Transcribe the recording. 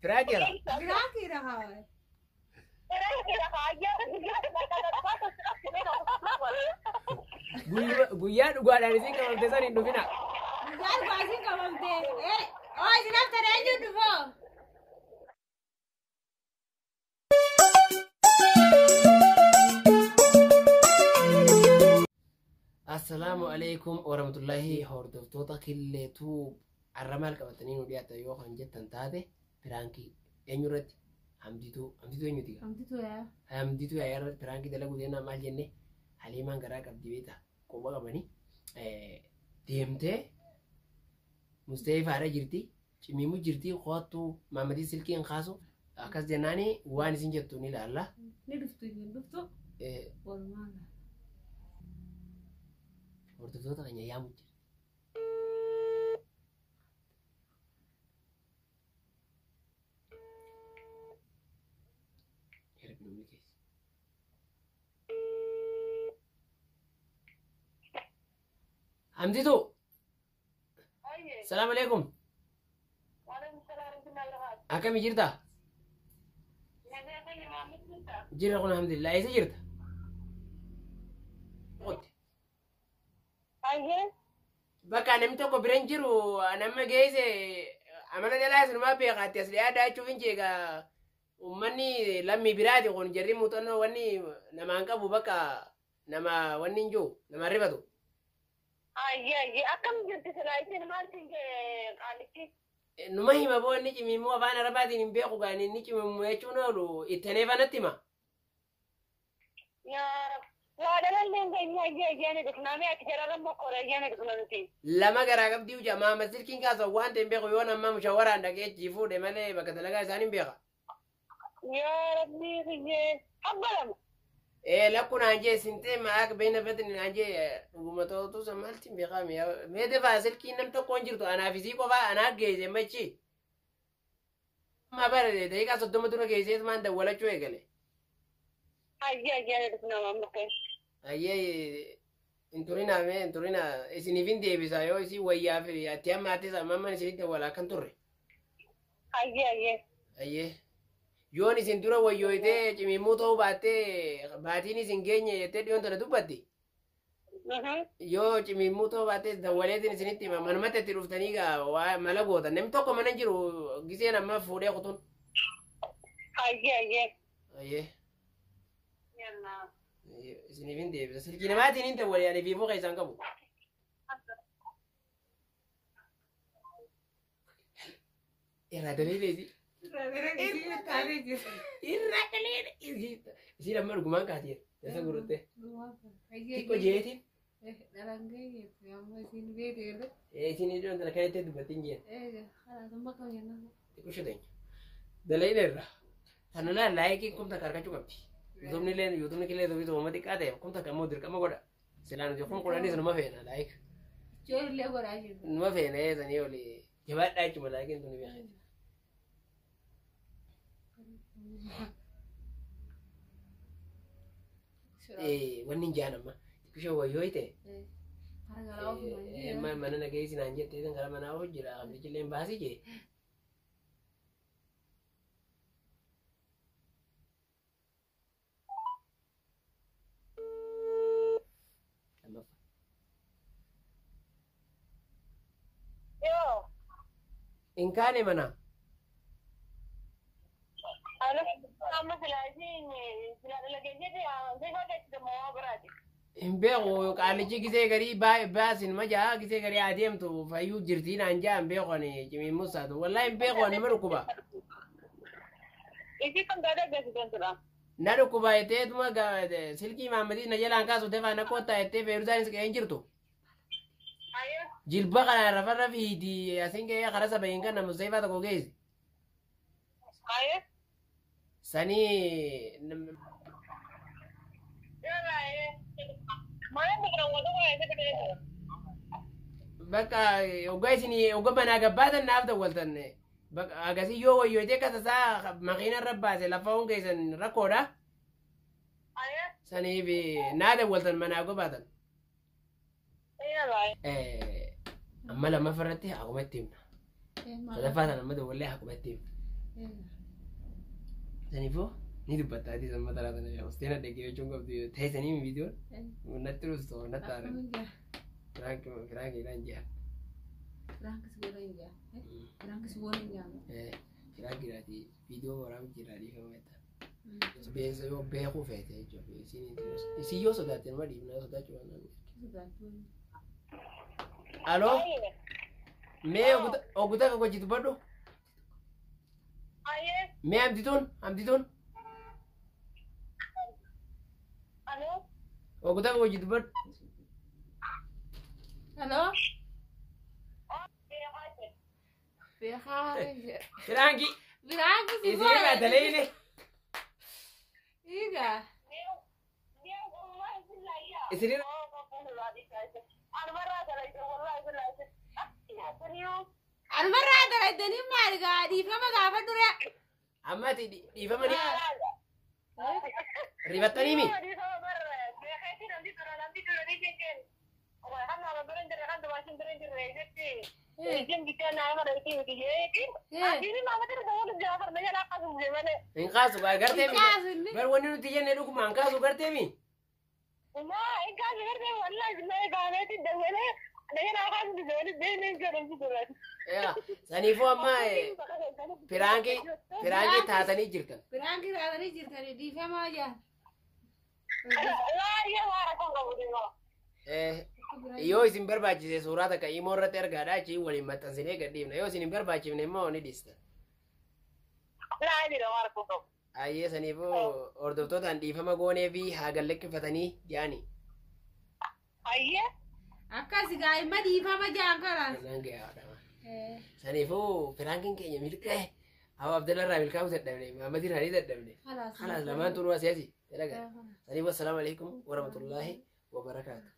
فراقرة براكي رهاي guyyaa dhugaadhaan isin qabamte san hin dhufina. Guyyaa dhugaasiin qabamte. Oo isin haftanii eenyu dhufoo? Assalaamu alaikum warahmatullahi hordoftoota killeetuu arramaal qabatanii nu dhiyaata yoo kan jettan taate piraankii eenyurratti hamdituu eenyuti Hamdituu yaa. hamdituu yaa piraankii dalaguu deemnaa maal jenne haliimaan garaa qabdi beeta qoba qabanii deemtee Musteefaadha jirti cimimu jirti qo'attuu maamadii silkiin kaasu akkas jennaani waan isin jettu ni ilaalla. Ni dhuftu hin dhuftu. Walumaa gala. Hordoftoota keenya yaamu jira. Hamditu. Salaam alaikum. Akkami jirta? Jirra kun alhamdulillah. Eessa jirta? Bakka namni tokko bira hin jiru nama geesse amala jalaa sinumaa beekaatti as dhiyaadhaa jechuuf hin jeegaa uummanni lammii biraati kun jarri muuxannoo wanni namaan qabu bakka nama wanni hin jiru nama rifatu. Akkam jirti silaa isin maaltiin qaalichi? Numa hima boo inni cimimmoo afaan arabaatiin hin beeku gaani inni cimimmoo jechuun oolu itteneefanatti hima. Waa dalalleen keenya ayyaani dhufname ati jararan mokkoora ayyaani dhufnamti. Lama garaa qabdii hojaa maama silkiin kaasa waan ta'e hin beeku yoo nama mushawaraan dhagee jiifuudhe malee bakka dalagaa isaan hin beeka. Yaa rabbii kiyyee abbalama. Lakkun anjee sintee maak beena fatin anjee dhugumatoota samaaltiin beekame meete faa silkiin nam tokko hin jirtu anaaf isii qofaa anaa geesse machi. Amma bara daqiiqaa 30 dura geesseet maan dawwalachuu eegale. Ayyaani dhufnama mukkeen. Ayyee inturina isiniif hin deebisa yoo isin wayyaa fi ati amma ati samamman isinitti dawwala akkan turre. Ayyee. Yoon isin dura wayyooyitee cimimuu ta'uu baattee baatiin isin geenye jettee dhiyoon tana dubbatti. Yoo cimimuu ta'uu baattee dawwaleetiin isinitti hima manumatti itti dhuftanii gaa mala gootan namni tokko mana hin jiru giseen amma fuudhee kutuun. Ayyee. Isiniif hin deebisa silkii namaatiin hin dawwale ani fiifuu keessaan qabu. Irraa daleedeeti. Irra daleede isin amma dhugumaan kaatee dasa gurutte xiqqoo jeetiin isin iddoon dala kanatti dubbattiin jeen xiqqoo shuteenya daleede irra tananaa laayikii kumta karkachuu qabdi yuutumni killee tuubii tuuma xiqqaa ta'e kumta kammoo dirqama godha silaan nuti kun kudhanis numa feena laayik numa feena eesanii oli jabaadhaa jechuudha laayikiin tuni beekati. Wanni jaan amma xiqqishoo wayyooyte mana nagahee sinaan jettee kan karaa manaa ofu jira abdichillee hin baasii jee. In kaane mana. Hin beeku qaalichi gisee garii baasin majaa gisee garii adeemtu fayyuu jirtii naan jaa hin beeku ani cimimuu saatu wallaahi hin beeku ani ma dhukkuba. Na dhukkuba jetteetuma silkii maamadii na jalaan kaasu tefaa na koottaa jettee feerusaanis qe'een jirtu. Jilba kana rafarra fiiti asin qe'ee kara sabayin kan namu seefaa tokko geessi. Sanii bakka hoggaa isin hogga manaa gabbaatan naaf dawwaltan bakka agasii yoo wayyoote kasasaa makiinarra baase lafa hun keessan rakkoodha. Saniif naa dawwaltan manaa gobbaatan. Amma lammaffaa irratti akkuma itti himna. Sadaffaa sana amma dawwallee akkuma itti himna. Saniifoo ni dubbattaati san mataraa sana yaa usteen adda geechuun qabdu teessanii mi viidiyoon natti rustoo natti aaran firaankiidhaan ji'a. Firaankiidhaati viidiyoo waraabni jirraa dhiifama jetta. Yoo beekuu feete jechuudha isin yoo sodaatte nama dhiifnaa sodaachuu waan naannoo. Aloo mee ogutaa akka hojii dubbadhu. Mee hamtituun. Ogutaa akka hojii dubbadhu. Hello? Firaanki. Firaanki Isin egaa daleeyne. Iga. Isin Almarraa dalaydanii maaligaa dhiifama gaafa dura. ammati dhiifama ni ribattanii mi. Hin kaasu gartee mi bar wanni nuti jenne dhuguma hin kaasu gartee mi. Saniifuu amma firaanki taatanii jirtan. Firaanki taatanii jirtanii dhiifamaa jaa. Yoo isin barbaachise suuraa takka immoo irratti argaadha achi waliin maxxansinee gadhiifna yoo isin hin barbaachifne immoo ni dhista. Ayyee saniifuu hordoftootaan dhiifama goonee fi haa gallakkifatanii jaani. Akkas gaa'imma dhiifama jaan kalaan. Saniifuu firaankiin keenya milkaa'e Abu Abdallah irraa milkaa'uu dadhabne Muhammad irraa dadhabne. Kalaas lamaan turuu asii asii. Saniifuu assalaamu alaikum warahmatullaahi wabarakaatu.